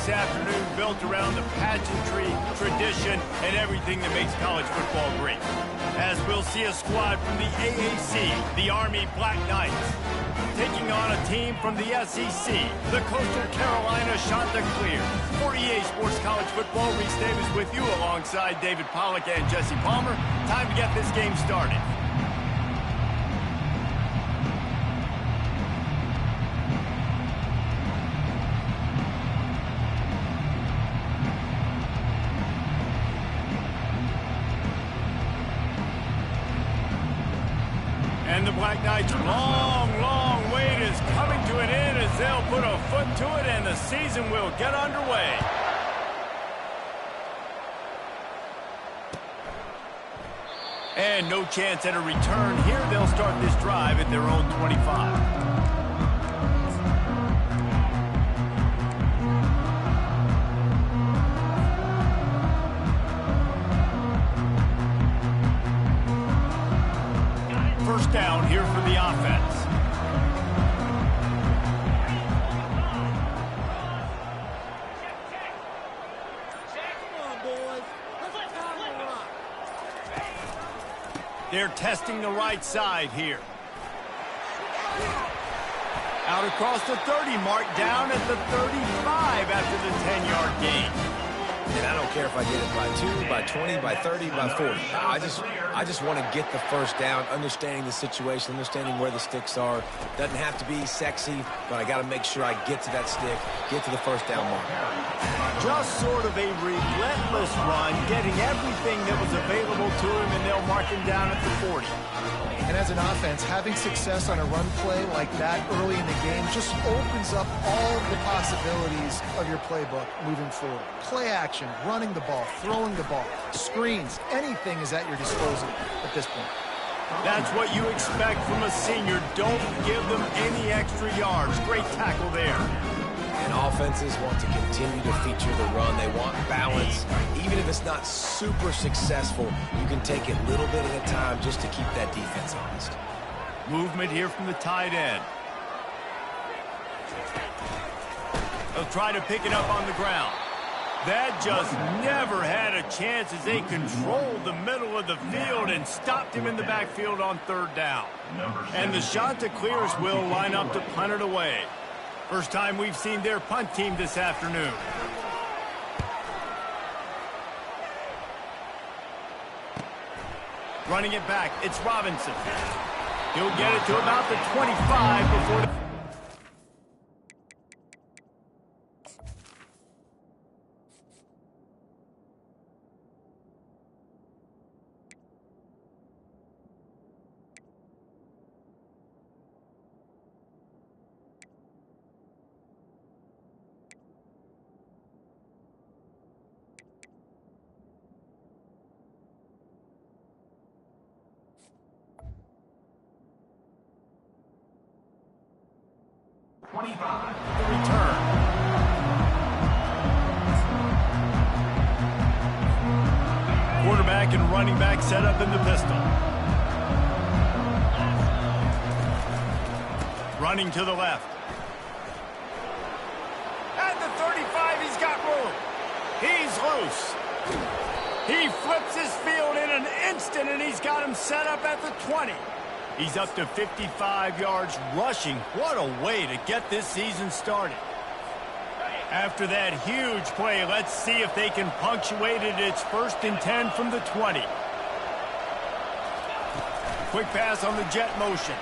this afternoon built around the pageantry, tradition, and everything that makes college football great. As we'll see a squad from the AAC, the Army Black Knights, taking on a team from the SEC, the Coastal Carolina Chanticleers. For EA Sports College Football, Reese Davis with you alongside David Pollack and Jesse Palmer. Time to get this game started. And the Black Knights' long wait is coming to an end as they'll put a foot to it and the season will get underway. And no chance at a return here. They'll start this drive at their own 25. First down here for the offense. They're testing the right side here. Out across the 30 mark, down at the 35 after the 10-yard gain. And I don't care if I get it by 2, by 20, by 30, by 40. I just want to get the first down, understanding the situation, understanding where the sticks are. Doesn't have to be sexy, but I got to make sure I get to that stick, get to the first down mark. Just sort of a relentless run, getting everything that was available to him, and they'll mark him down at the 40. And as an offense, having success on a run play like that early in the game just opens up all the possibilities of your playbook moving forward. Play action, running the ball, throwing the ball, screens, anything is at your disposal at this point. That's what you expect from a senior. Don't give them any extra yards. Great tackle there. And offenses want to continue to feature the run. They want balance. Even if it's not super successful, you can take it little bit at a time just to keep that defense honest. Movement here from the tight end. They'll try to pick it up on the ground. That just never had a chance as they controlled the middle of the field and stopped him in the backfield on third down. And the Chanticleers will line up to punt it away. First time we've seen their punt team this afternoon. Running it back, it's Robinson. He'll get it to about the 25 before... The return. Quarterback and running back set up in the pistol. Running to the left. At the 35, he's got room. He's loose. He flips his field in an instant, and he's got him set up at the 20. He's up to 55 yards rushing. What a way to get this season started. After that huge play, let's see if they can punctuate it. It's 1st and 10 from the 20. Quick pass on the jet motion.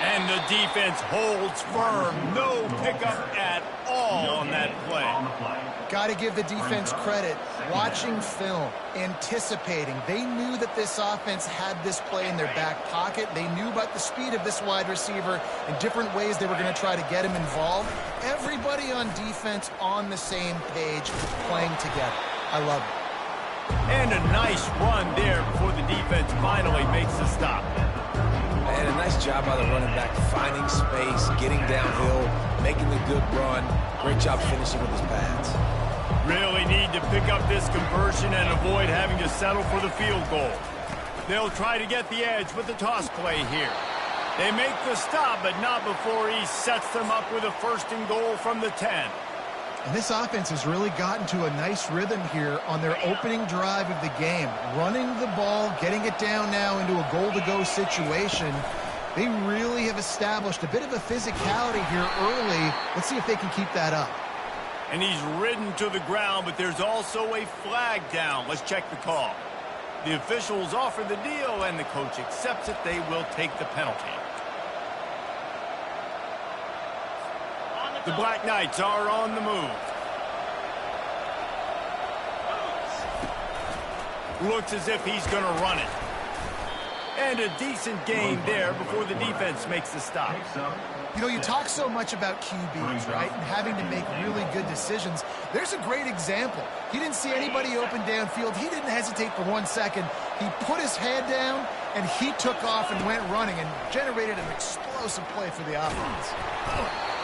And the defense holds firm. No pickup at all on that play. Got to give the defense credit. Watching film, anticipating. They knew that this offense had this play in their back pocket. They knew about the speed of this wide receiver and different ways they were going to try to get him involved. Everybody on defense on the same page, playing together. I love it. And a nice run there before the defense finally makes the stop. And a nice job by the running back, finding space, getting downhill, making the good run. Great job finishing with his pads. Really need to pick up this conversion and avoid having to settle for the field goal. They'll try to get the edge with the toss play here. They make the stop, but not before he sets them up with a 1st and goal from the 10. And this offense has really gotten to a nice rhythm here on their opening drive of the game. Running the ball, getting it down now into a goal-to-go situation. They really have established a bit of a physicality here early. Let's see if they can keep that up. And he's ridden to the ground, but there's also a flag down. Let's check the call. The officials offer the deal, and the coach accepts it. They will take the penalty. The Black Knights are on the move. Looks as if he's going to run it. And a decent gain there before the defense makes the stop. You know, you talk so much about QBs, right, and having to make really good decisions. There's a great example. He didn't see anybody open downfield. He didn't hesitate for 1 second. He put his head down, and he took off and went running and generated an explosive play for the offense.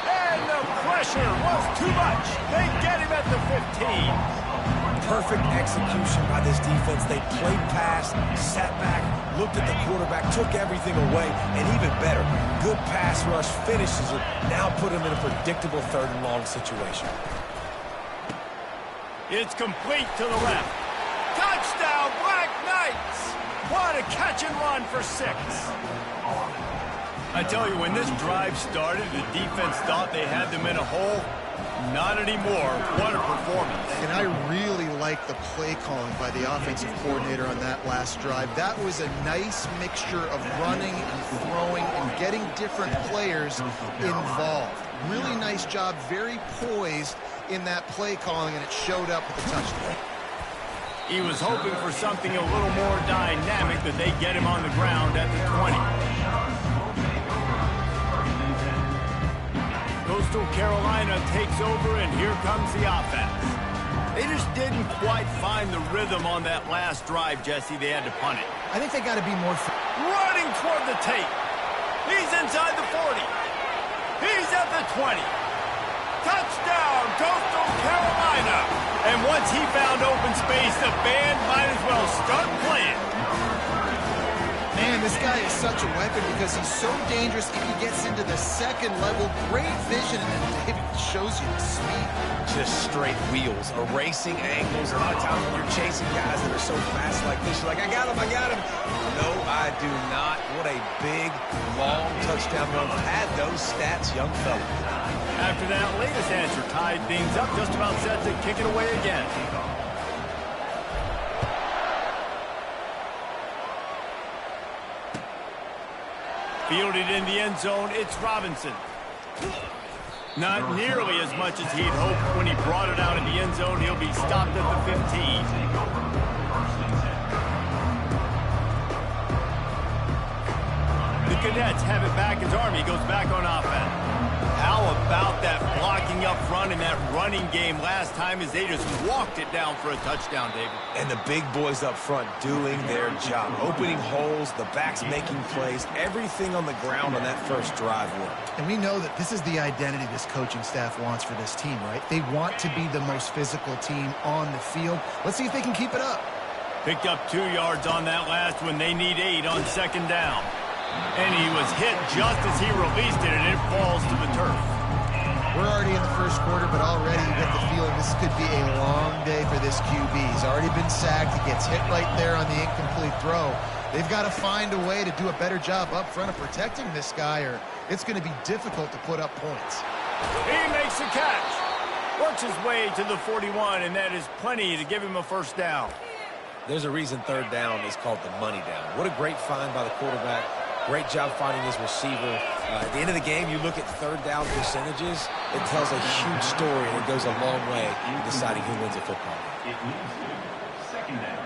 And the pressure was too much. They get him at the 15. Perfect execution by this defense. They played pass, sat back, looked at the quarterback, took everything away, and even better, good pass rush, finishes it, now put him in a predictable 3rd and long situation. It's complete to the left. Touchdown, Black Knights! What a catch and run for 6. I tell you, when this drive started, the defense thought they had them in a hole. Not anymore. What a performance. And I really like the play calling by the offensive coordinator on that last drive. That was a nice mixture of running and throwing and getting different players involved. Really nice job, very poised in that play calling, and it showed up with a touchdown. He was hoping for something a little more dynamic, that they get him on the ground at the 20. Coastal Carolina takes over, and here comes the offense. They just didn't quite find the rhythm on that last drive, Jesse. They had to punt it. I think they got to be more... Running toward the tape. He's inside the 40. He's at the 20. Touchdown, Coastal Carolina. And once he found open space, the band might as well start playing. Man, this guy is such a weapon because he's so dangerous if he gets into the 2nd level. Great vision, and then David shows you the speed. Just straight wheels, erasing angles. A lot of times when you're chasing guys that are so fast like this, you're like, I got him, I got him. No, I do not. What a big, long touchdown run. Had those stats, young fella. After that latest answer tied things up, just about set to kick it away again. Fielded in the end zone, it's Robinson. Not nearly as much as he'd hoped when he brought it out in the end zone. He'll be stopped at the 15. The Cadets have it back as Army goes back on offense. How about that blocking up front in that running game last time as they just walked it down for a touchdown, David? And the big boys up front doing their job. Opening holes, the backs making plays, everything on the ground on that first drive worked. And we know that this is the identity this coaching staff wants for this team, right? They want to be the most physical team on the field. Let's see if they can keep it up. Picked up 2 yards on that last one. They need 8 on 2nd down. And he was hit just as he released it, and it falls to the turf. We're already in the 1st quarter, but already you get the feeling this could be a long day for this QB. He's already been sacked. He gets hit right there on the incomplete throw. They've got to find a way to do a better job up front of protecting this guy, or it's going to be difficult to put up points. He makes the catch. Works his way to the 41, and that is plenty to give him a 1st down. There's a reason 3rd down is called the money down. What a great find by the quarterback. Great job finding his receiver. At the end of the game, you look at 3rd down percentages. It tells a huge story, and it goes a long way in deciding who wins a football game. It moves to 2nd down.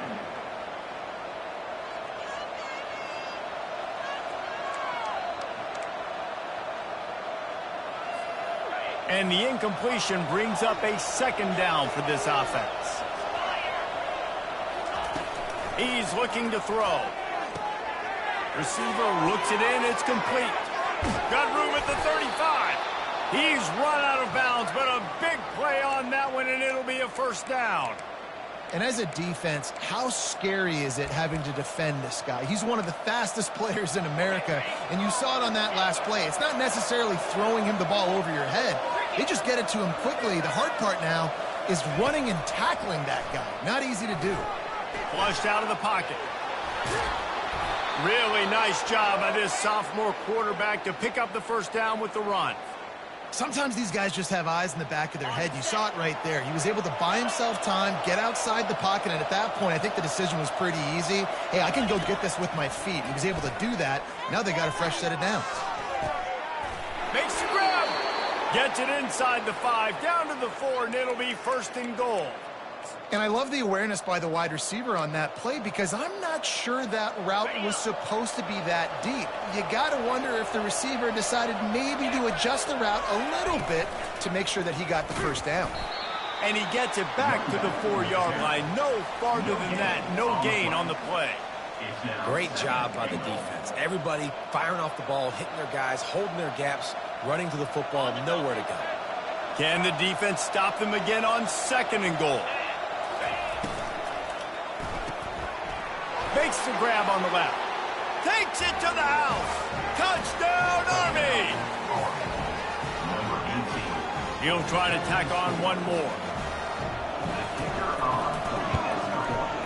And the incompletion brings up a 2nd down for this offense. He's looking to throw. Receiver looks it in. It's complete. Got room at the 35. He's run out of bounds, but a big play on that one, and it'll be a 1st down. And as a defense, how scary is it having to defend this guy? He's one of the fastest players in America, and you saw it on that last play. It's not necessarily throwing him the ball over your head. They just get it to him quickly. The hard part now is running and tackling that guy. Not easy to do. Flushed out of the pocket. Really nice job by this sophomore quarterback to pick up the first down with the run. Sometimes these guys just have eyes in the back of their head. You saw it right there. He was able to buy himself time, get outside the pocket, and at that point, I think the decision was pretty easy. Hey, I can go get this with my feet. He was able to do that. Now they got a fresh set of downs. Makes the grab. Gets it inside the 5, down to the 4, and it'll be first and goal. And I love the awareness by the wide receiver on that play because I'm not sure that route was supposed to be that deep. You got to wonder if the receiver decided maybe to adjust the route a little bit to make sure that he got the first down. And he gets it back to the 4-yard line. No farther than that. No gain on the play. Great job by the defense. Everybody firing off the ball, hitting their guys, holding their gaps, running to the football, nowhere to go. Can the defense stop them again on second and goal? Makes the grab on the left. Takes it to the house. Touchdown, Army! He'll try to tack on one more.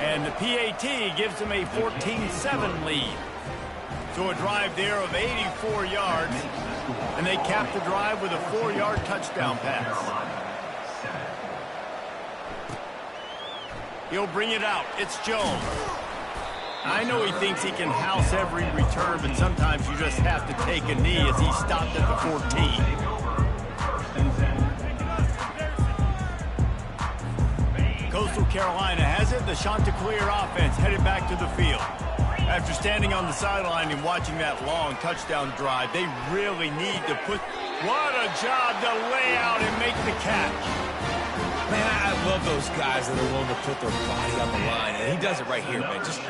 And the PAT gives him a 14-7 lead. So a drive there of 84 yards. And they cap the drive with a 4-yard touchdown pass. He'll bring it out. It's Jones. I know he thinks he can house every return, but sometimes you just have to take a knee as he stopped at the 14. Coastal Carolina has it. The Chanticleer offense headed back to the field. After standing on the sideline and watching that long touchdown drive, they really need to put... What a job to lay out and make the catch. Man, I love those guys that are willing to put their body on the line. And he does it right here, man. Just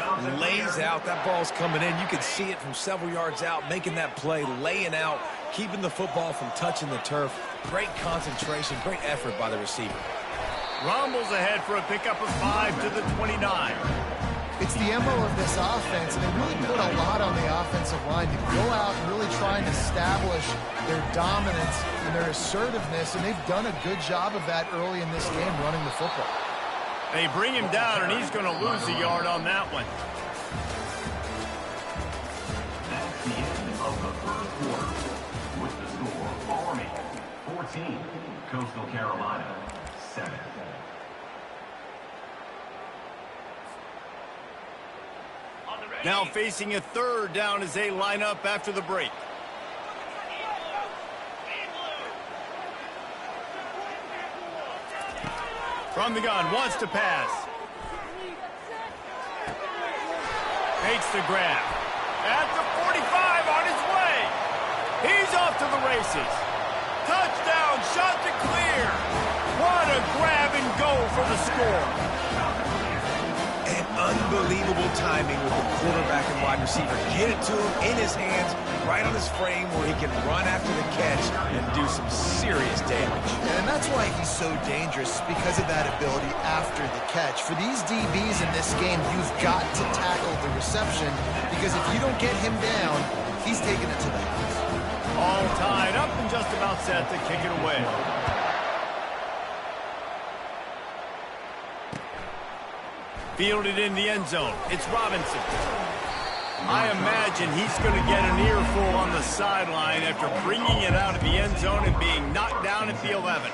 lays out. That ball's coming in. You can see it from several yards out, making that play, laying out, keeping the football from touching the turf. Great concentration, great effort by the receiver. Rumbles ahead for a pickup of 5 to the 29. It's the MO of this offense, and they really put a lot on the offensive line to go out and really try and establish their dominance and their assertiveness, and they've done a good job of that early in this game running the football. They bring him down, and he's going to lose a yard on that one. That's the end of the first quarter. With the score, Army 14, Coastal Carolina 7. Now facing a third down as they line up after the break. From the gun, wants to pass. Makes the grab. At the 45 on his way. He's off to the races. Touchdown, Chanticleer. What a grab and go for the score. And unbelievable timing with the quarterback and wide receiver. Get it to him in his hands, right on his frame where he can run after the catch and do some serious damage. And that's why he's so dangerous, because of that ability after the catch. For these DBs in this game, you've got to tackle the reception, because if you don't get him down, he's taking it to the house. All tied up and just about set to kick it away. Fielded in the end zone. It's Robinson. I imagine he's going to get an earful on the sideline after bringing it out of the end zone and being knocked down at the 11.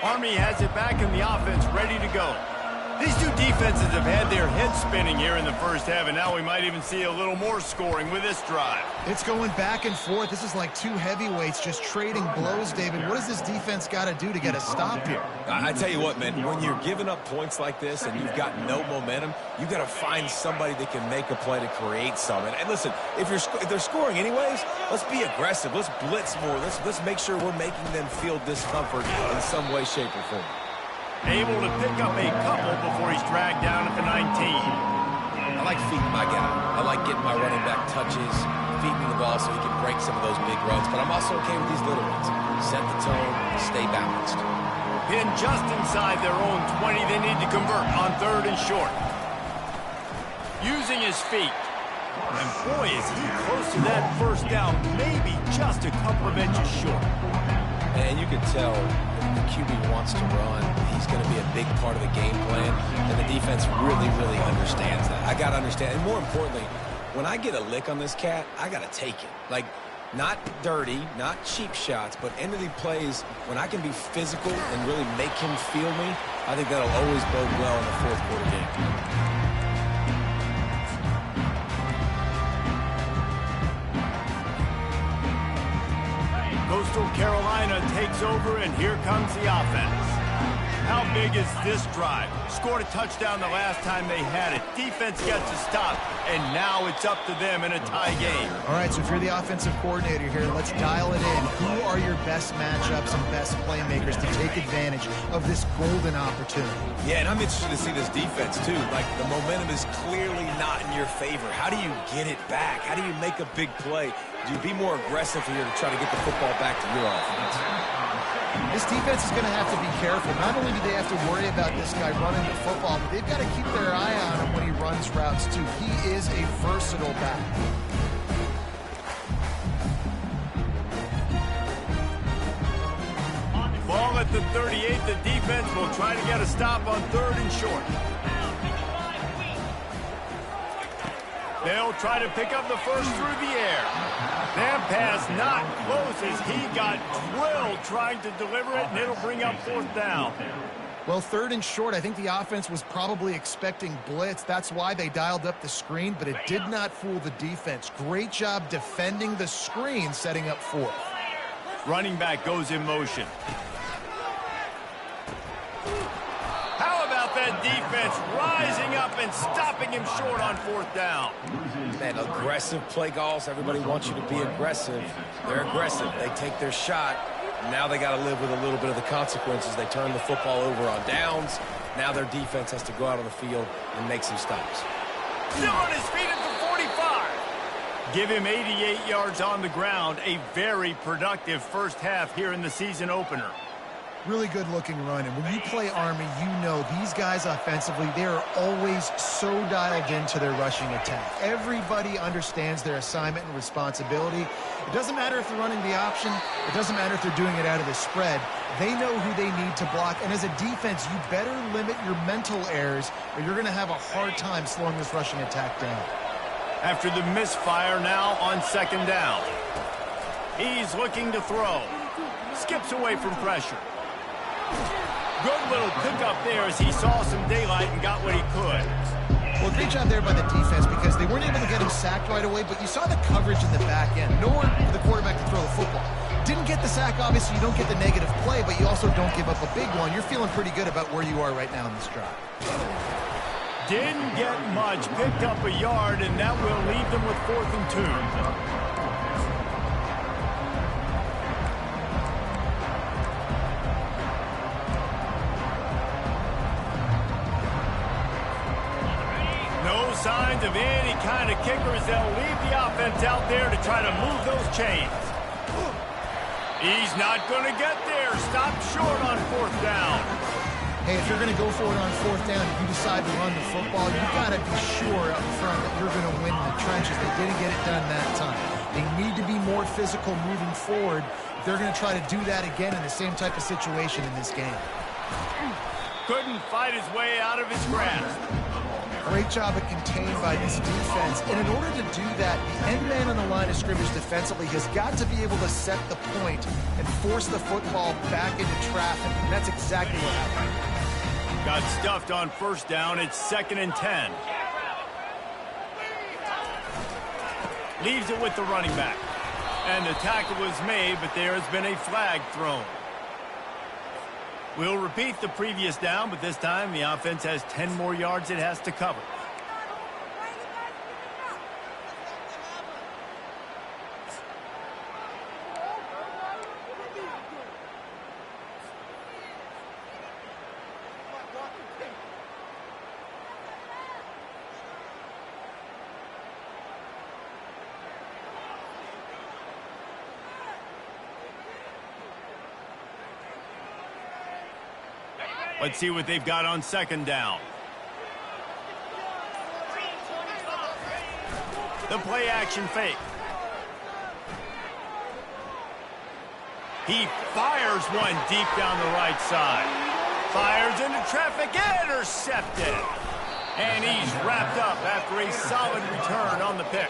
Army has it back in the offense, ready to go. These two defenses have had their heads spinning here in the first half, and now we might even see a little more scoring with this drive. It's going back and forth. This is like two heavyweights just trading blows, David. What does this defense got to do to get a stop here? I tell you what, man, when you're giving up points like this and you've got no momentum, you've got to find somebody that can make a play to create something. And listen, if they're scoring anyways, let's be aggressive. Let's blitz more. Let's make sure we're making them feel discomfort in some way, shape, or form. Able to pick up a couple before he's dragged down at the 19. I like feeding my guy. I like getting my running back touches, feeding the ball so he can break some of those big runs. But I'm also okay with these little ones. Set the tone, stay balanced. Pinned just inside their own 20. They need to convert on third and short. Using his feet. And boy, is he close to that first down, maybe just a couple of inches short. And you can tell the QB wants to run. He's going to be a big part of the game plan, and the defense really, really understands that. I got to understand, and more importantly, when I get a lick on this cat, I got to take it. Like, not dirty, not cheap shots, but end of the plays, when I can be physical and really make him feel me, I think that'll always bode well in the fourth quarter game. Coastal Carolina takes over, and here comes the offense. How big is this drive? Scored a touchdown the last time they had it. Defense gets a stop, and now it's up to them in a tie game. All right, so if you're the offensive coordinator here, let's dial it in. Who are your best matchups and best playmakers to take advantage of this golden opportunity? Yeah, and I'm interested to see this defense, too. Like, the momentum is clearly not in your favor. How do you get it back? How do you make a big play? Do you be more aggressive here to try to get the football back to your offense? This defense is going to have to be careful. Not only do they have to worry about this guy running the football, but they've got to keep their eye on him when he runs routes, too. He is a versatile back. Ball at the 38. The defense will try to get a stop on 3rd and short. They'll try to pick up the first through the air. That pass not close as he got drilled trying to deliver it, and it'll bring up 4th down. Well, 3rd and short, I think the offense was probably expecting blitz. That's why they dialed up the screen, but it did not fool the defense. Great job defending the screen, setting up 4th. Running back goes in motion. How about that defense rising up and stopping him short on 4th down? Man, aggressive play calls. Everybody wants you to be aggressive. They're aggressive. They take their shot. Now they got to live with a little bit of the consequences. They turn the football over on downs. Now their defense has to go out on the field and make some stops. Still on his feet at the 45. Give him 88 yards on the ground. A very productive first half here in the season opener. Really good-looking run, and when you play Army, you know these guys offensively, they are always so dialed into their rushing attack. Everybody understands their assignment and responsibility. It doesn't matter if they're running the option. It doesn't matter if they're doing it out of the spread. They know who they need to block, and as a defense, you better limit your mental errors, or you're going to have a hard time slowing this rushing attack down. After the misfire, now on 2nd down. He's looking to throw. Skips away from pressure. Good little pickup there as he saw some daylight and got what he could. Well, great job there by the defense because they weren't able to get him sacked right away, but you saw the coverage in the back end. Nowhere for the quarterback to throw the football. Didn't get the sack, obviously. You don't get the negative play, but you also don't give up a big one. You're feeling pretty good about where you are right now in this drive. Didn't get much. Picked up a yard, and that will leave them with 4th and 2. Signs of any kind of kickers. They'll leave the offense out there to try to move those chains. He's not going to get there. Stop short on 4th down. Hey, if you're going to go for it on 4th down, if you decide to run the football, you've got to be sure up front that you're going to win in the trenches. They didn't get it done that time. They need to be more physical moving forward if they're going to try to do that again in the same type of situation in this game. Couldn't fight his way out of his grasp. Great job of contained by this defense. And in order to do that, the end man on the line of scrimmage defensively has got to be able to set the point and force the football back into traffic. And that's exactly what happened. Got stuffed on 1st down. It's 2nd and 10. Leaves it with the running back. And the tackle was made, but there has been a flag thrown. We'll repeat the previous down, but this time the offense has 10 more yards it has to cover. Let's see what they've got on 2nd down. The play action fake. He fires one deep down the right side. Fires into traffic, intercepted. And he's wrapped up after a solid return on the pick.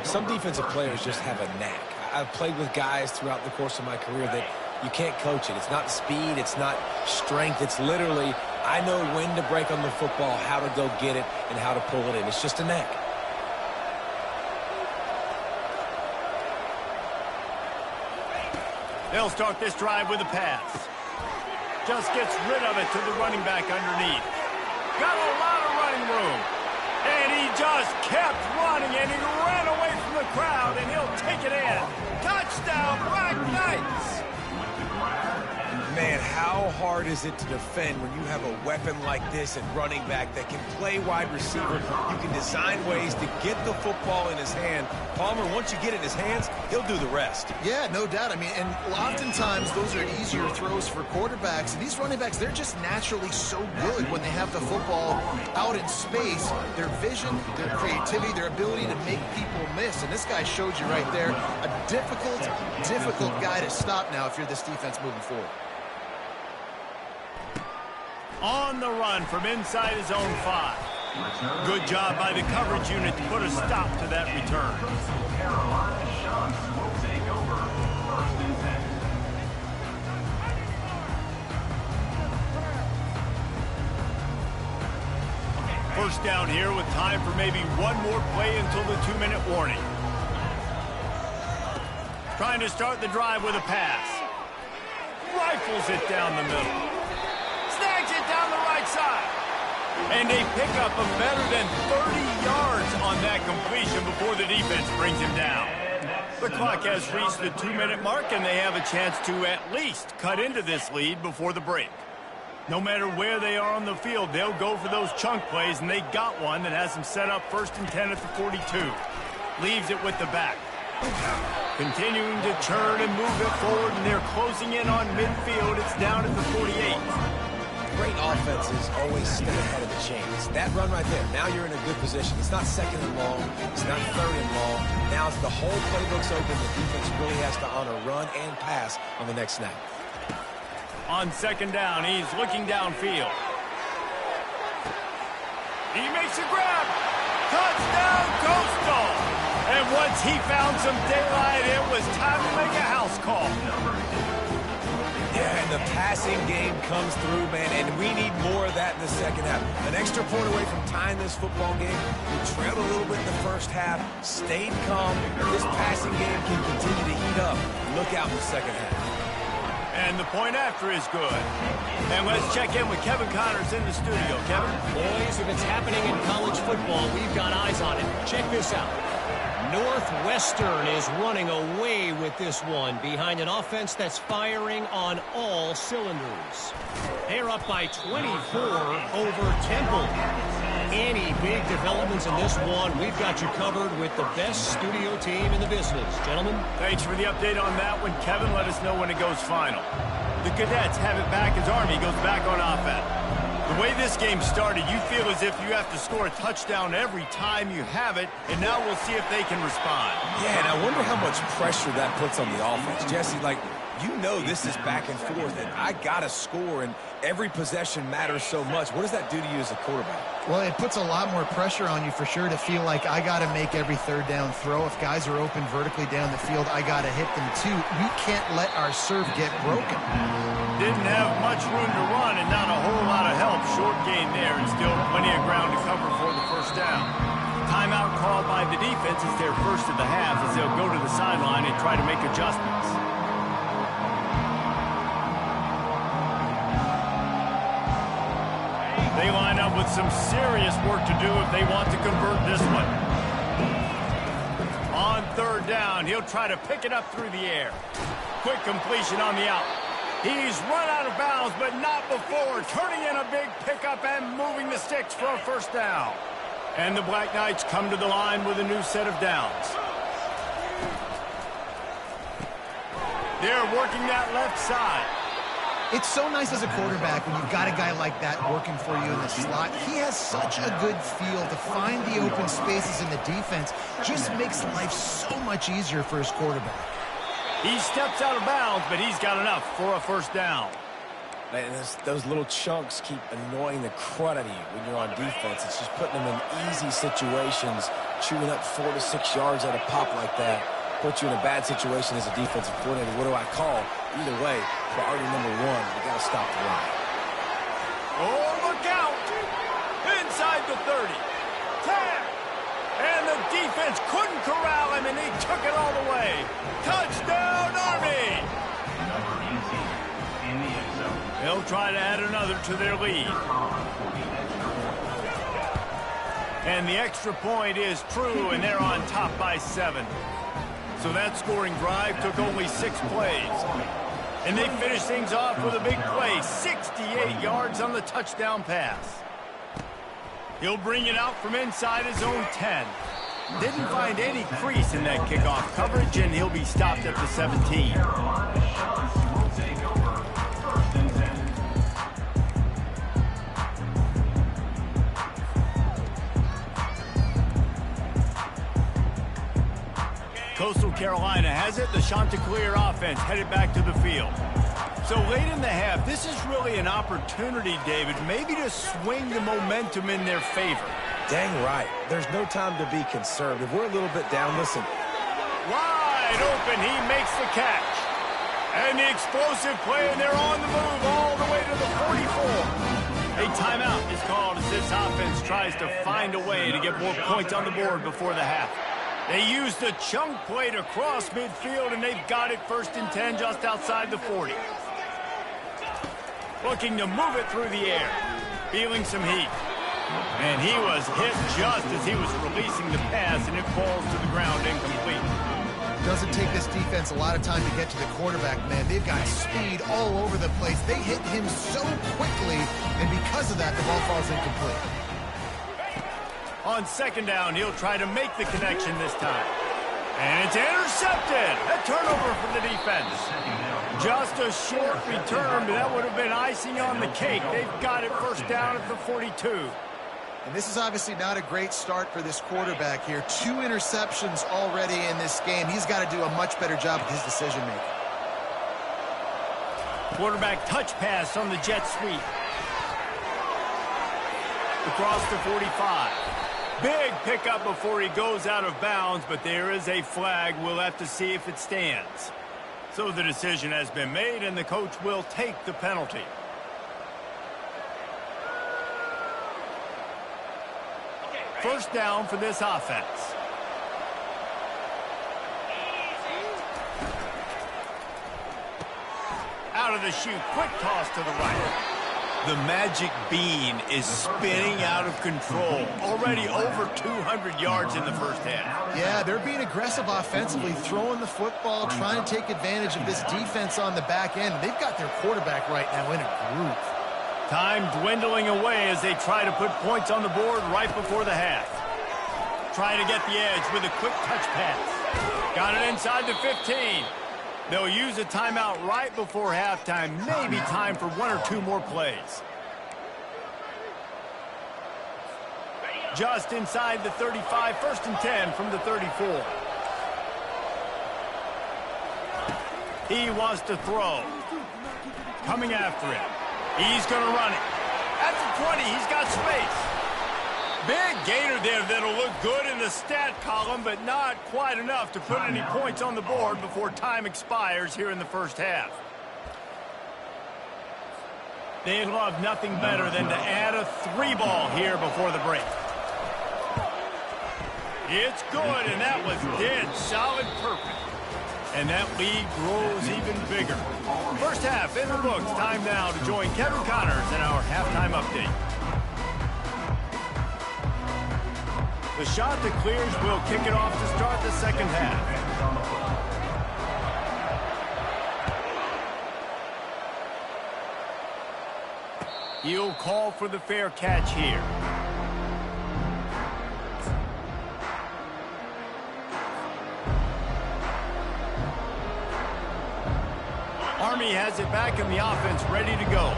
Some defensive players just have a knack. I've played with guys throughout the course of my career that you can't coach it. It's not speed, it's not strength. It's literally, I know when to break on the football, how to go get it, and how to pull it in. It's just a knack. They'll start this drive with a pass. Just gets rid of it to the running back underneath. Got a lot of running room. And he just kept running, and he ran away from the crowd, and he'll take it in. Touchdown, Black Knights! Man, how hard is it to defend when you have a weapon like this at running back that can play wide receiver? You can design ways to get the football in his hand. Palmer, once you get it in his hands, he'll do the rest. Yeah, no doubt. I mean, and oftentimes those are easier throws for quarterbacks. And these running backs, they're just naturally so good when they have the football out in space. Their vision, their creativity, their ability to make people miss. And this guy showed you right there, a difficult guy to stop now if you're this defense moving forward. On the run from inside his own 5. Good job by the coverage unit to put a stop to that return. Carolina Shucks will take over 1st and 10. First down here with time for maybe one more play until the 2-minute warning. Trying to start the drive with a pass. Rifles it down the middle. Snags it down the right side. And they pick up a better than 30 yards on that completion before the defense brings him down. The clock has reached the 2-minute mark, and they have a chance to at least cut into this lead before the break. No matter where they are on the field, they'll go for those chunk plays, and they got one that has them set up 1st and 10 at the 42. Leaves it with the back. Continuing to churn and move it forward, and they're closing in on midfield. It's down at the 48. Great offenses always stay ahead of the chains. That run right there, now you're in a good position. It's not 2nd and long. It's not 3rd and long. Now it's the whole playbook's open. The defense really has to honor run and pass on the next snap. On 2nd down, he's looking downfield. He makes a grab. Touchdown, Coastal. And once he found some daylight, it was time to make a house call. Yeah, and the passing game comes through, man, and we need more of that in the second half. An extra point away from tying this football game. We trailed a little bit in the first half, stayed calm. This passing game can continue to heat up. Look out in the second half. And the point after is good. And let's check in with Kevin Connors in the studio. Kevin? Boys, if it's happening in college football, we've got eyes on it. Check this out. Northwestern is running away with this one behind an offense that's firing on all cylinders. They're up by 24 over Temple. Any big developments in this one, we've got you covered with the best studio team in the business. Gentlemen? Thanks for the update on that one, Kevin. Let us know when it goes final. The Cadets have it back as Army goes back on offense. The way this game started, you feel as if you have to score a touchdown every time you have it, and now we'll see if they can respond. Yeah, and I wonder how much pressure that puts on the offense. Jesse, like, you know this is back and forth, and I got to score, and every possession matters so much. What does that do to you as a quarterback? Well, it puts a lot more pressure on you for sure to feel like I got to make every 3rd down throw. If guys are open vertically down the field, I got to hit them too. We can't let our serve get broken. Didn't have much room to run and not a whole lot of help. Short gain there and still plenty of ground to cover for the 1st down. Timeout called by the defense is their first of the half as they'll go to the sideline and try to make adjustments. They line up with some serious work to do if they want to convert this one. On 3rd down, he'll try to pick it up through the air. Quick completion on the out. He's run out of bounds, but not before turning in a big pickup and moving the sticks for a 1st down. And the Black Knights come to the line with a new set of downs. They're working that left side. It's so nice as a quarterback when you've got a guy like that working for you in the slot. He has such a good feel to find the open spaces in the defense. Just makes life so much easier for his quarterback. He steps out of bounds, but he's got enough for a first down. Man, those little chunks keep annoying the crud out of you when you're on defense. It's just putting them in easy situations, chewing up 4 to 6 yards at a pop like that. Put you in a bad situation as a defensive coordinator. What do I call? Either way, priority number one, you got to stop the run. Oh, look out! Inside the 30. 10. And the defense couldn't corral him, and they took it all the way. Touchdown, Army! Number 18 in the end zone. They'll try to add another to their lead. And the extra point is true, and they're on top by 7. So that scoring drive took only 6 plays. And they finished things off with a big play, 68 yards on the touchdown pass. He'll bring it out from inside his own 10. Didn't find any crease in that kickoff coverage, and he'll be stopped at the 17. Will take over 1st and 10. Coastal Carolina has it. The Chanticleer offense headed back to the field. So late in the half, this is really an opportunity, David, maybe to swing the momentum in their favor. Dang right. There's no time to be concerned. If we're a little bit down, listen. Wide open, he makes the catch. And the explosive play, and they're on the move all the way to the 44. A timeout is called as this offense tries to find a way to get more points on the board before the half. They used the chunk play to cross midfield, and they've got it 1st and 10 just outside the 40. Looking to move it through the air. Feeling some heat. And he was hit just as he was releasing the pass, and it falls to the ground incomplete. Doesn't take this defense a lot of time to get to the quarterback, man. They've got speed all over the place. They hit him so quickly, and because of that, the ball falls incomplete. On 2nd down, he'll try to make the connection this time. And it's intercepted. A turnover for the defense. Just a short return, but that would have been icing on the cake. They've got it 1st down at the 42. And this is obviously not a great start for this quarterback here. 2 interceptions already in this game. He's got to do a much better job with his decision-making. Quarterback touch pass on the jet sweep. Across the 45. Big pickup before he goes out of bounds, but there is a flag. We'll have to see if it stands. So the decision has been made, and the coach will take the penalty. First down for this offense. Out of the chute, quick toss to the right. The magic bean is spinning out of control. Already over 200 yards in the 1st half. Yeah, they're being aggressive offensively, throwing the football, trying to take advantage of this defense on the back end. They've got their quarterback right now in a groove. Time dwindling away as they try to put points on the board right before the half. Trying to get the edge with a quick touch pass. Got it inside the 15. They'll use a timeout right before halftime. Maybe time for 1 or 2 more plays. Just inside the 35, 1st and 10 from the 34. He wants to throw. Coming after him. He's going to run it. At the 20, he's got space. Big gainer there that'll look good in the stat column, but not quite enough to put any points on the board before time expires here in the 1st half. They'd love nothing better than to add a 3-ball here before the break. It's good, and that was dead solid perfect. And that lead grows even bigger. 1st half in the books. Time now to join Kevin Connors in our halftime update. The Chanticleers will kick it off to start the 2nd half. He'll call for the fair catch here. Army has it back in the offense, ready to go.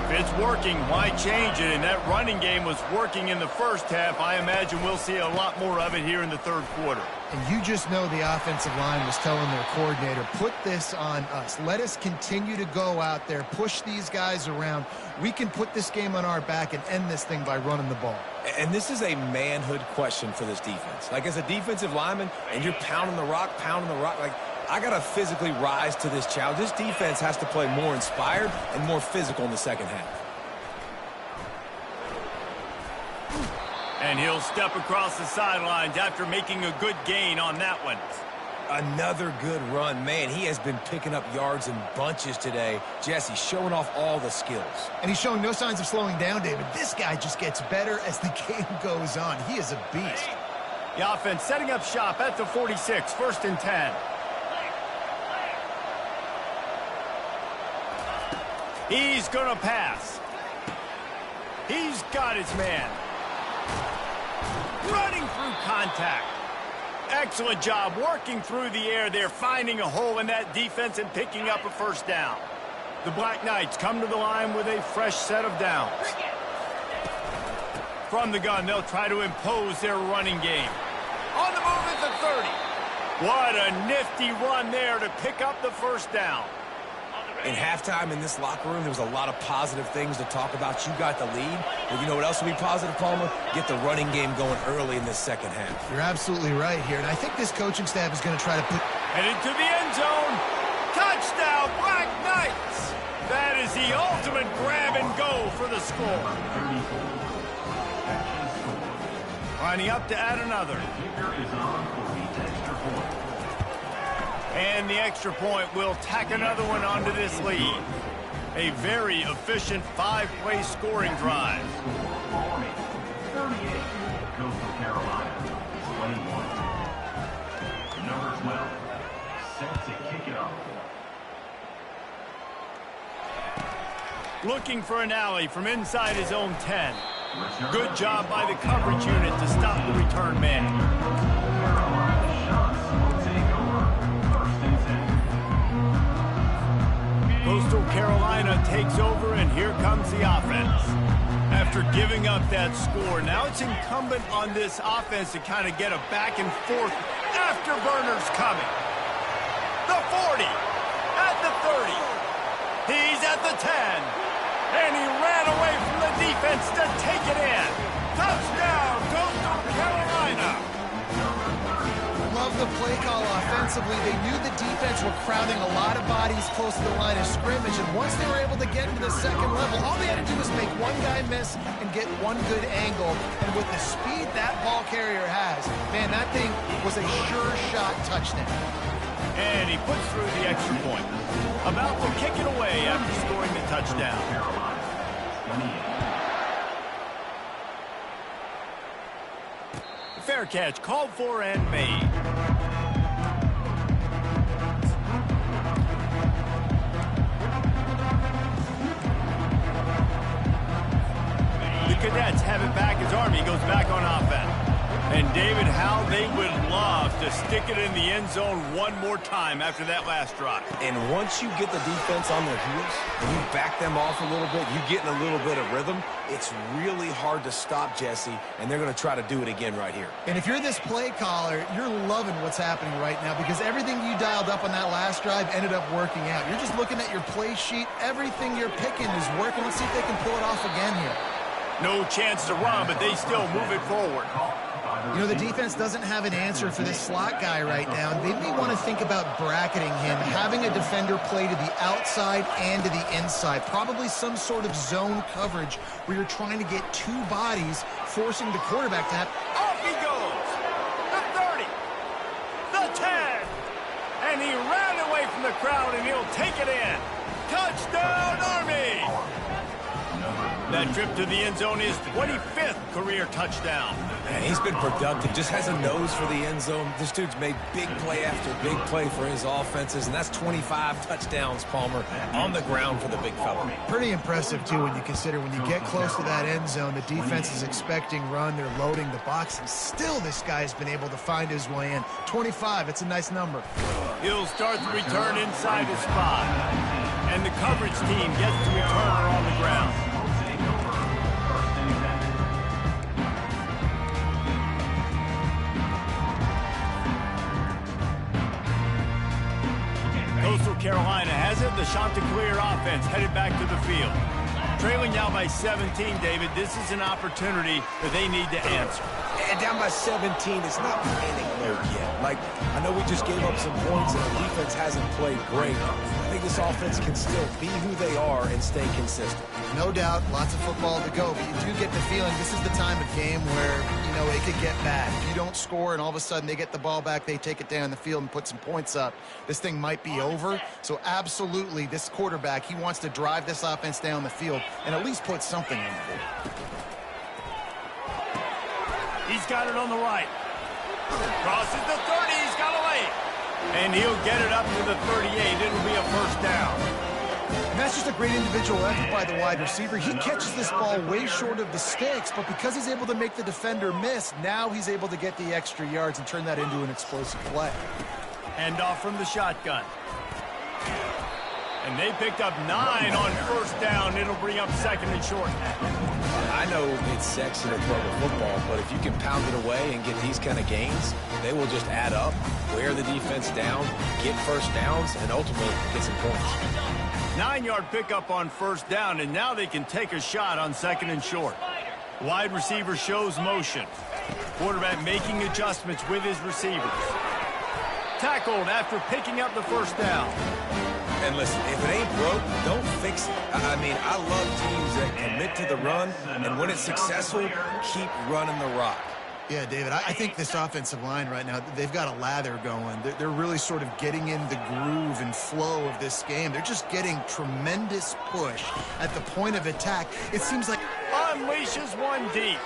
If it's working, why change it? And that running game was working in the first half. I imagine we'll see a lot more of it here in the third quarter. And you just know the offensive line was telling their coordinator, put this on us. Let us continue to go out there, push these guys around. We can put this game on our back and end this thing by running the ball. And this is a manhood question for this defense. Like, as a defensive lineman, and you're pounding the rock, like, I got to physically rise to this challenge. This defense has to play more inspired and more physical in the second half. And he'll step across the sidelines after making a good gain on that one. Another good run. Man, he has been picking up yards in bunches today. Jesse showing off all the skills. And he's showing no signs of slowing down, David. This guy just gets better as the game goes on. He is a beast. The offense setting up shop at the 46, 1st and 10. He's going to pass. He's got his man. Running through contact. Excellent job working through the air there, finding a hole in that defense and picking up a first down. The Black Knights come to the line with a fresh set of downs. From the gun, they'll try to impose their running game. On the move at the 30. What a nifty run there to pick up the first down. In halftime in this locker room, there was a lot of positive things to talk about. You got the lead. But you know what else will be positive, Palmer? Get the running game going early in this second half. You're absolutely right here. And I think this coaching staff is going to try to put... Headed to the end zone. Touchdown, Black Knights. That is the ultimate grab and go for the score. Lining up to add another. And the extra point will tack another one onto this lead. A very efficient 5-play scoring drive. Army, 38. Coastal Carolina, 21. Number 12, set to kick it off. Looking for an alley from inside his own 10. Good job by the coverage unit to stop the return man. Coastal Carolina takes over, and here comes the offense. After giving up that score, now it's incumbent on this offense to kind of get a back and forth afterburners coming. The 40, at the 30. He's at the 10, and he ran away from the defense to take it in. Touchdown, Coastal Carolina. Love the play call offensively. They knew the defense were crowding a lot of bodies close to the line of scrimmage, and once they were able to get into the second level, all they had to do was make one guy miss and get one good angle. And with the speed that ball carrier has, man, that thing was a sure shot touchdown. And he puts through the extra point. About to kick it away after scoring the touchdown. Fair catch called for and made. The Cadets have it back as Army goes back on offense. And David, how they would love to stick it in the end zone one more time after that last drive. And once you get the defense on their heels, and you back them off a little bit, you get in a little bit of rhythm, it's really hard to stop, Jesse, and they're going to try to do it again right here. And if you're this play caller, you're loving what's happening right now because everything you dialed up on that last drive ended up working out. You're just looking at your play sheet. Everything you're picking is working. Let's see if they can pull it off again here. No chance to run, but they still move it forward. You know, the defense doesn't have an answer for this slot guy right now. They may want to think about bracketing him, having a defender play to the outside and to the inside. Probably some sort of zone coverage where you're trying to get two bodies, forcing the quarterback to have... Off he goes! The 30! The 10! And he ran away from the crowd, and he'll take it in. Touchdown, Army! That trip to the end zone is 25th career touchdown. And he's been productive, just has a nose for the end zone. This dude's made big play after big play for his offenses, and that's 25 touchdowns, Palmer, on the ground for the big fella. Pretty impressive, too, when you consider when you get close to that end zone, the defense is expecting run, they're loading the box, and still this guy's been able to find his way in. 25, it's a nice number. He'll start the return inside his spot. And the coverage team gets to return her on the ground. Coastal Carolina has it. The Chanticleer offense headed back to the field. Trailing now by 17, David. This is an opportunity that they need to answer. And down by 17, it's not panic mode yet. Like, I know we just gave up some points and the defense hasn't played great. I think this offense can still be who they are and stay consistent. No doubt, lots of football to go, but you do get the feeling this is the time of game where, you know, it could get bad. If you don't score and all of a sudden they get the ball back, they take it down the field and put some points up, this thing might be over. So absolutely, this quarterback, he wants to drive this offense down the field and at least put something in the board. He's got it on the right. Crosses the 30. He's got a lane. And he'll get it up to the 38. It'll be a first down. And that's just a great individual effort by the wide receiver. He catches this ball way short of the sticks, but because he's able to make the defender miss, now he's able to get the extra yards and turn that into an explosive play. Hand off from the shotgun. And they picked up 9 on first down. It'll bring up second and short. I know it's sexy to throw the football, but if you can pound it away and get these kind of gains, they will just add up, wear the defense down, get first downs, and ultimately get some points. 9-yard pickup on first down, and now they can take a shot on second and short. Wide receiver shows motion. Quarterback making adjustments with his receivers. Tackled after picking up the first down. And listen, if it ain't broke, don't fix it. I mean, I love teams that commit to the run, and when it's successful, keep running the rock. Yeah, David, I think this offensive line right now, they've got a lather going. They're really sort of getting in the groove and flow of this game. They're just getting tremendous push at the point of attack. It seems like Unleashes one deep.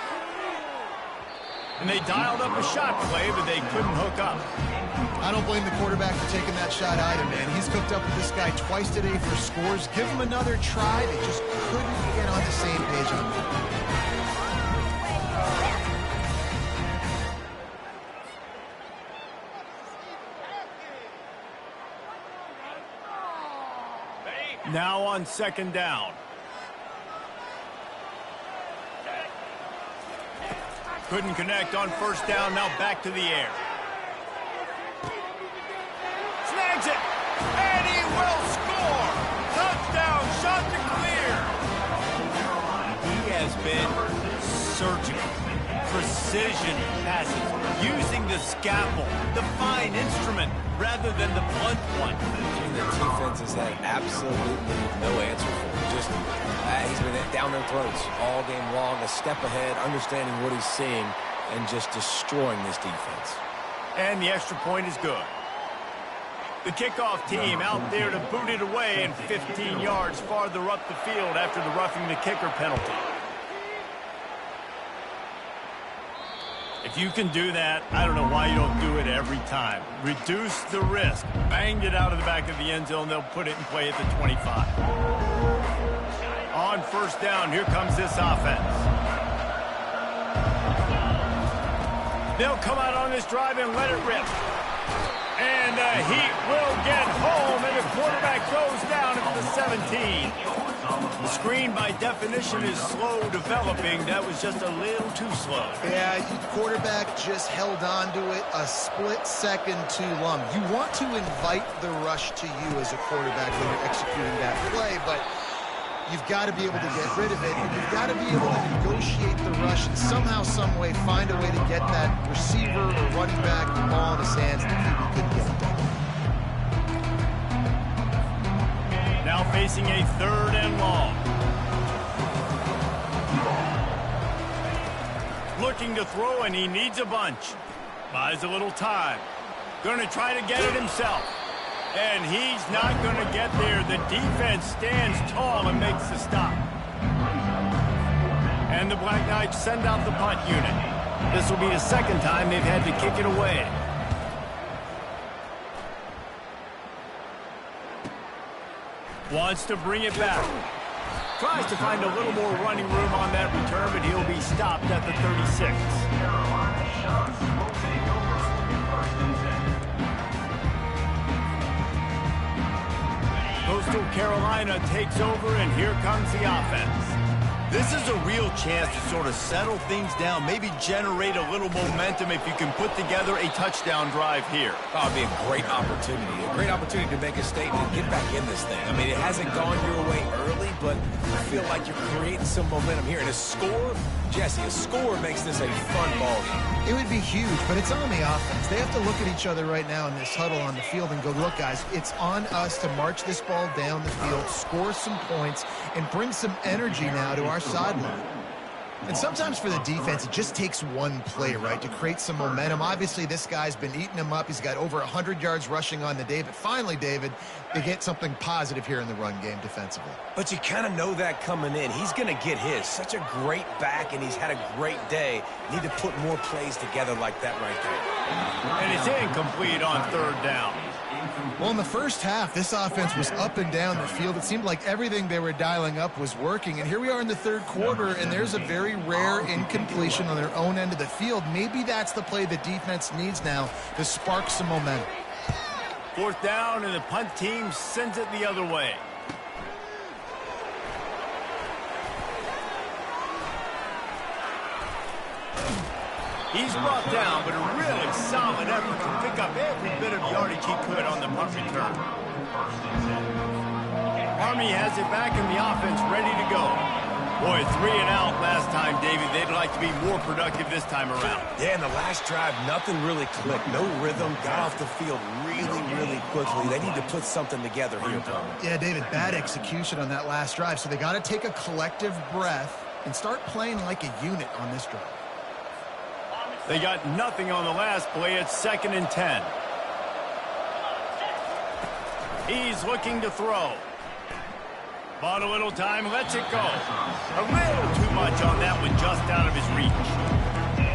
And they dialed up a shot play, but they couldn't hook up. I don't blame the quarterback for taking that shot either, man. He's cooked up with this guy twice today for scores. Give him another try. They just couldn't get on the same page on that. Now on second down. Couldn't connect on first down. Now back to the air. Snags it. And he will score. Touchdown, Chanticleer. He has been surgical. Precision passes. Using the scalpel, the fine instrument, rather than the blunt one. The defense has had absolutely no answer for him. Just, he's been down their throats all game long, a step ahead, understanding what he's seeing, and just destroying this defense. And the extra point is good. The kickoff team out there to boot it away and 15 yards farther up the field after the roughing the kicker penalty. If you can do that, I don't know why you don't do it every time. Reduce the risk. Banged it out of the back of the end zone. They'll put it in play at the 25. On first down, here comes this offense. They'll come out on this drive and let it rip. And the Heat will get home, and the quarterback goes down at the 17. The screen, by definition, is slow developing. That was just a little too slow. Yeah, quarterback just held on to it a split second too long. You want to invite the rush to you as a quarterback when you're executing that play, but you've got to be able to get rid of it, and you've got to be able to negotiate the rush and somehow, some way, find a way to get that receiver or running back the ball in his hands that he couldn't get it done. Now facing a third and long. Looking to throw, and he needs a bunch. Buys a little time. Going to try to get it himself. And he's not going to get there. The defense stands tall and makes the stop. And the Black Knights send out the punt unit. This will be the second time they've had to kick it away. Wants to bring it back. Tries to find a little more running room on that return, but he'll be stopped at the 36. Coastal Carolina takes over, and here comes the offense. This is a real chance to sort of settle things down, maybe generate a little momentum if you can put together a touchdown drive here. That would be a great opportunity to make a statement and get back in this thing. I mean, it hasn't gone your way early, but I feel like you're creating some momentum here. And a score, Jesse, a score makes this a fun ball game. It would be huge, but it's on the offense. They have to look at each other right now in this huddle on the field and go, look, guys, it's on us to march this ball down the field, score some points, and bring some energy now to our sideline. And sometimes for the defense, it just takes one play, right, to create some momentum. Obviously, this guy's been eating him up. He's got over 100 yards rushing on the day. But finally, David, they get something positive here in the run game defensively. But you kind of know that coming in. He's going to get his. Such a great back, and he's had a great day. Need to put more plays together like that right there. And it's incomplete on third down. Well, in the first half, this offense was up and down the field. It seemed like everything they were dialing up was working. And here we are in the third quarter, and there's a very rare incompletion on their own end of the field. Maybe that's the play the defense needs now to spark some momentum. Fourth down, and the punt team sends it the other way. He's brought down, but a really solid effort to pick up every bit of yardage he could on the punt return. Army has it back in the offense, ready to go. Boy, 3 and out last time, David. They'd like to be more productive this time around. Yeah, in the last drive, nothing really clicked. No rhythm, got off the field really quickly. They need to put something together here, Tom. Yeah, David, bad execution on that last drive. So they got to take a collective breath and start playing like a unit on this drive. They got nothing on the last play. It's 2nd and 10. He's looking to throw. Bought a little time, lets it go. A little too much on that one, just out of his reach.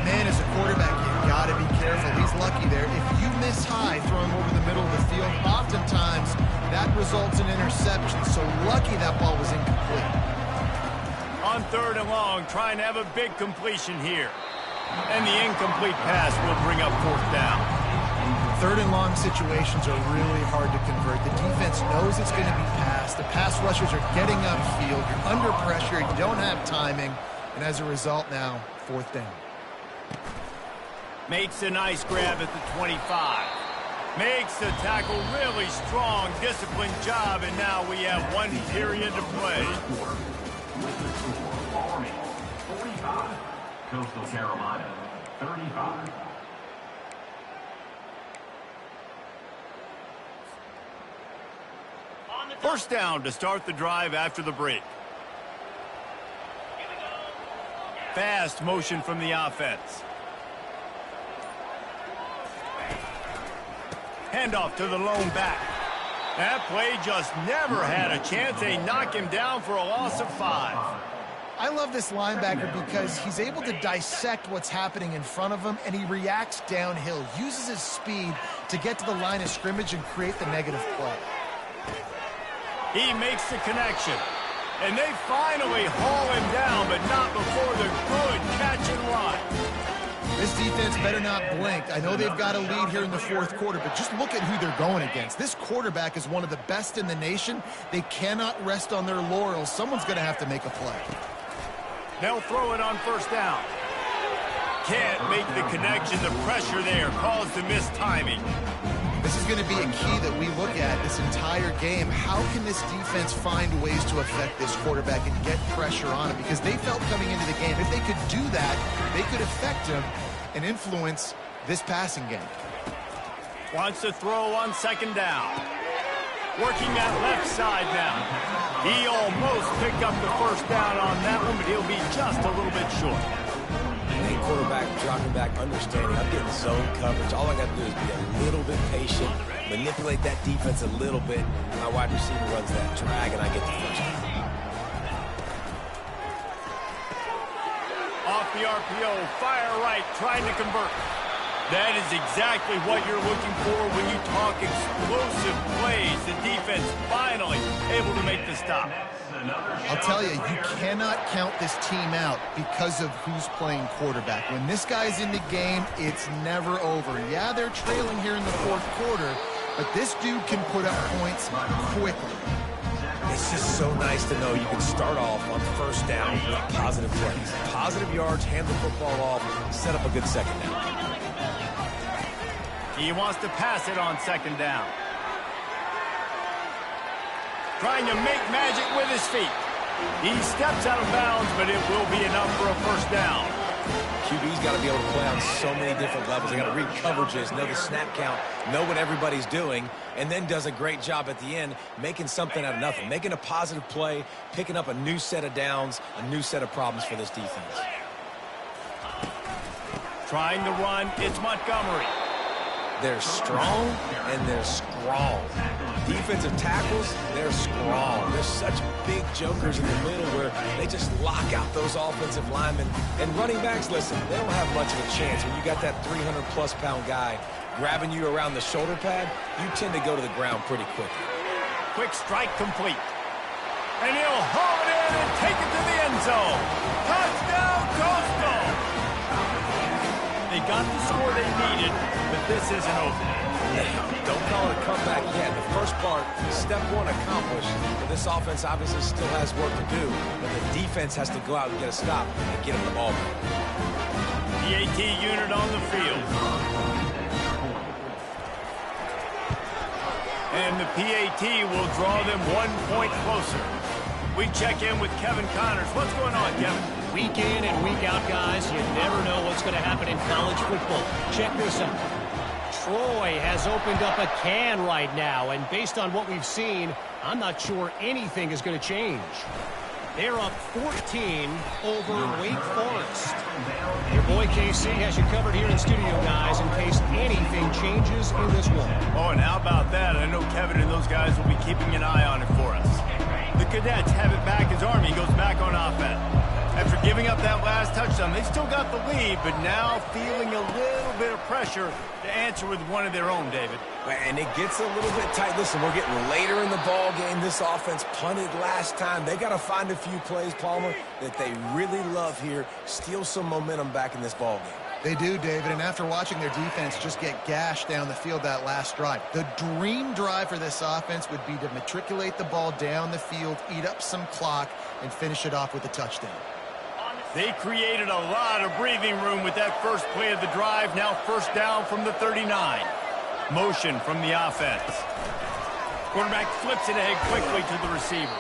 Man, as a quarterback, you got to be careful. He's lucky there. If you miss high throwing over the middle of the field, oftentimes that results in interception. So lucky that ball was incomplete. On 3rd and long, trying to have a big completion here. And the incomplete pass will bring up 4th down. 3rd and long situations are really hard to convert. The defense knows it's going to be passed. The pass rushers are getting upfield. You're under pressure. You don't have timing. And as a result now, 4th down. Makes a nice grab at the 25. Makes the tackle really strong, disciplined job. And now we have 1 period to play. Army, 45. Coastal Carolina, 35. First down to start the drive after the break. Fast motion from the offense. Handoff to the lone back. That play just never had a chance. They knock him down for a loss of 5. I love this linebacker because he's able to dissect what's happening in front of him, and he reacts downhill, uses his speed to get to the line of scrimmage and create the negative play. He makes the connection, and they finally haul him down, but not before the good catch and run. This defense better not blink. I know they've got a lead here in the 4th quarter, but just look at who they're going against. This quarterback is one of the best in the nation. They cannot rest on their laurels. Someone's going to have to make a play. They'll throw it on 1st down. Can't make the connection. The pressure there caused the missed timing. This is going to be a key that we look at this entire game. How can this defense find ways to affect this quarterback and get pressure on him? Because they felt coming into the game, if they could do that, they could affect him and influence this passing game. Wants to throw on 2nd down. Working that left side now. He almost picked up the 1st down on that one, but he'll be just a little bit short. Hey, quarterback dropping back, understanding. I'm getting zone coverage. All I got to do is be a little bit patient, manipulate that defense a little bit. My wide receiver runs that drag, and I get the 1st down. Off the RPO, fire right, trying to convert. That is exactly what you're looking for when you talk explosive plays. The defense finally able to make the stop. I'll tell you, you cannot count this team out because of who's playing quarterback. When this guy's in the game, it's never over. Yeah, they're trailing here in the 4th quarter, but this dude can put up points quickly. so nice to know you can start off on first down with positive plays. Positive yards, hand the football off, set up a good second down. He wants to pass it on second down. Trying to make magic with his feet. He steps out of bounds, but it will be enough for a first down. QB's got to be able to play on so many different levels. They got to read coverages, know the snap count, know what everybody's doing, and then does a great job at the end making something out of nothing, making a positive play, picking up a new set of downs, a new set of problems for this defense. Trying to run, it's Montgomery. They're strong and they're strong. Defensive tackles, they're strong. There's such big jokers in the middle where they just lock out those offensive linemen. And running backs, listen, they don't have much of a chance. When you got that 300-plus pound guy grabbing you around the shoulder pad, you tend to go to the ground pretty quickly. Quick strike complete. And he'll haul it in and take it to the end zone. Touchdown, Coastal! They got the score they needed, but this isn't over. Don't call it a comeback yet. The first part, step one accomplished. But this offense obviously still has work to do. But the defense has to go out and get a stop and get them the ball back. PAT unit on the field. And the PAT will draw them 1 point closer. We check in with Kevin Connors. What's going on, Kevin? Week in and week out, guys, you never know what's going to happen in college football. Check this out. Troy has opened up a can right now, and based on what we've seen, I'm not sure anything is going to change. They're up 14 over Wake Forest. Your boy KC has you covered here in studio, guys, in case anything changes in this one. Oh, and how about that? I know Kevin and those guys will be keeping an eye on it for us. The Cadets have it back as Army goes back on offense. After giving up that last touchdown, they still got the lead, but now feeling a little bit of pressure to answer with one of their own, David. And it gets a little bit tight. Listen, we're getting later in the ball game. This offense punted last time. They got to find a few plays, Palmer, that they really love here. Steal some momentum back in this ball game. They do, David, and after watching their defense just get gashed down the field that last drive, the dream drive for this offense would be to matriculate the ball down the field, eat up some clock, and finish it off with a touchdown. They created a lot of breathing room with that first play of the drive. Now first down from the 39. Motion from the offense. Quarterback flips it ahead quickly to the receiver.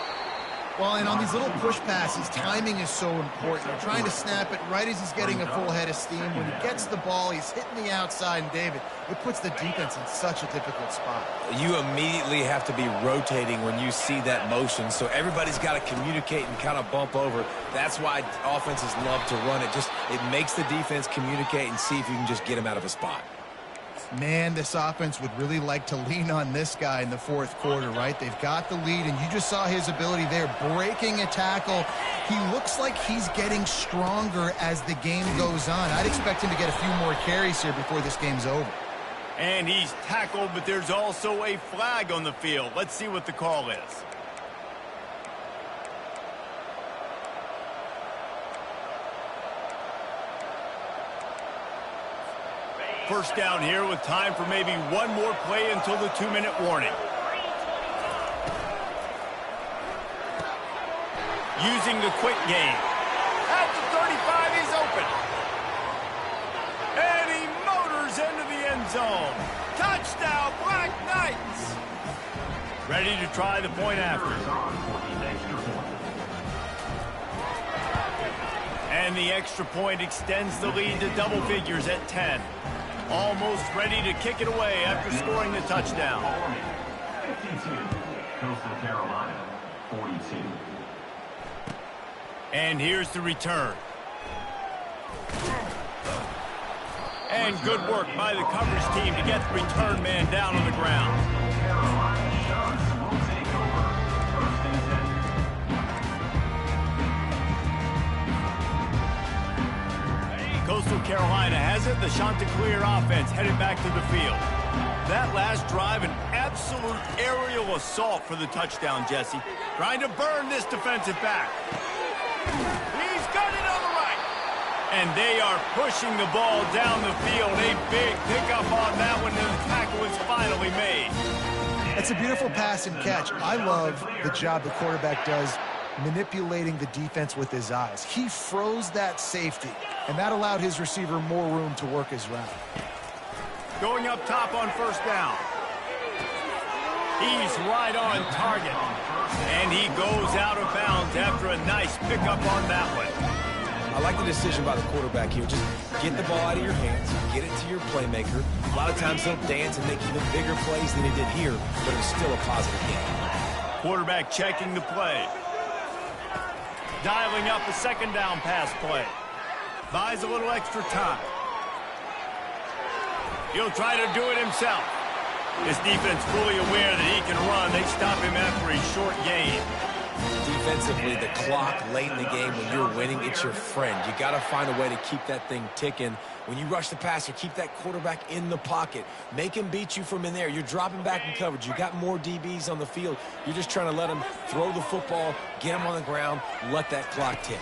Well, and on these little push passes, timing is so important. You're trying to snap it right as he's getting a full head of steam. When he gets the ball, he's hitting the outside, and David, it puts the defense in such a difficult spot. You immediately have to be rotating when you see that motion, so everybody's got to communicate and kind of bump over. That's why offenses love to run it. It makes the defense communicate and see if you can just get him out of a spot. Man, this offense would really like to lean on this guy in the fourth quarter, right? They've got the lead, and you just saw his ability there, breaking a tackle. He looks like he's getting stronger as the game goes on. I'd expect him to get a few more carries here before this game's over. And he's tackled, but there's also a flag on the field. Let's see what the call is. First down here with time for maybe one more play until the 2-minute warning. Using the quick game. At the 35, he's open. And he motors into the end zone. Touchdown, Black Knights. Ready to try the point after. And the extra point extends the lead to double figures at 10. Almost ready to kick it away after scoring the touchdown. 52, Coastal Carolina, 42. And here's the return. And good work by the coverage team to get the return man down on the ground. Carolina Sharks will take over. First and 10. Coastal Carolina has it. The Chanticleer offense headed back to the field. That last drive, an absolute aerial assault for the touchdown, Jesse. Trying to burn this defensive back. He's got it on the right. And they are pushing the ball down the field. A big pickup on that one, and the tackle is finally made. It's a beautiful pass and catch. I love the job the quarterback does manipulating the defense with his eyes. He froze that safety, and that allowed his receiver more room to work his route. Going up top on first down. He's right on target. And he goes out of bounds after a nice pickup on that one. I like the decision by the quarterback here. Just get the ball out of your hands, get it to your playmaker. A lot of times he'll dance and make even bigger plays than he did here, but it's still a positive game. Quarterback checking the play. Dialing up a second down pass play. Buys a little extra time. He'll try to do it himself. His defense fully aware that he can run. They stop him after a short gain. Defensively, the clock late in the game, when you're winning, it's your friend. You got to find a way to keep that thing ticking. When you rush the passer, keep that quarterback in the pocket. Make him beat you from in there. You're dropping back in coverage. You got more DBs on the field. You're just trying to let him throw the football, get him on the ground, let that clock tick.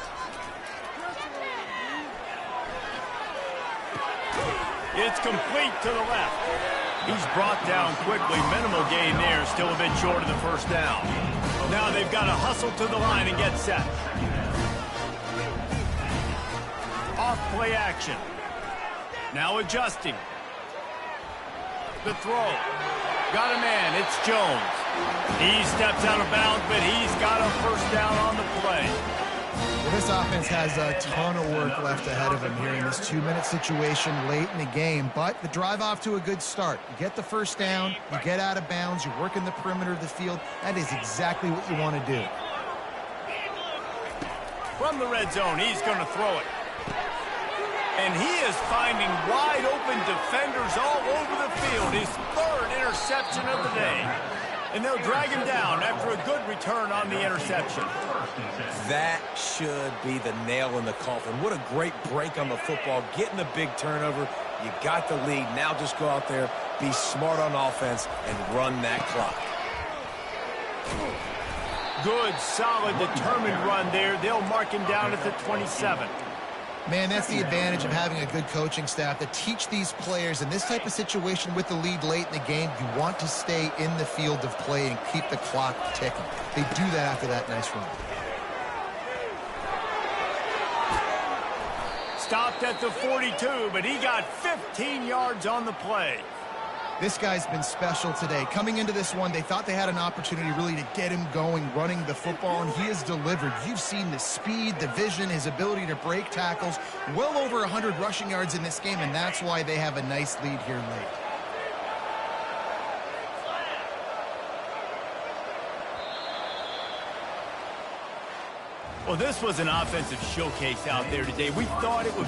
It's complete to the left. He's brought down quickly. Minimal gain there. Still a bit short of the first down. Now they've got to hustle to the line and get set. Off play action. Now adjusting. The throw. Got a man. It's Jones. He steps out of bounds, but he's got a first down on the play. Well, this offense has a ton of work left ahead of them here in this 2-minute situation late in the game, but the drive off to a good start. You get the first down, you get out of bounds, you work in the perimeter of the field. That is exactly what you want to do. From the red zone, he's going to throw it. And he is finding wide open defenders all over the field. His third interception of the day. And they'll drag him down after a good return on the interception. That should be the nail in the coffin. What a great break on the football. Getting the big turnover. You got the lead. Now just go out there, be smart on offense, and run that clock. Good, solid, determined run there. They'll mark him down at the 27. Man, that's the advantage of having a good coaching staff to teach these players in this type of situation with the lead late in the game. You want to stay in the field of play and keep the clock ticking. They do that after that nice run. Stopped at the 42, but he got 15 yards on the play. This guy's been special today. Coming into this one, they thought they had an opportunity really to get him going, running the football, and he has delivered. You've seen the speed, the vision, his ability to break tackles. Well over 100 rushing yards in this game, and that's why they have a nice lead here late. Well, this was an offensive showcase out there today. We thought it would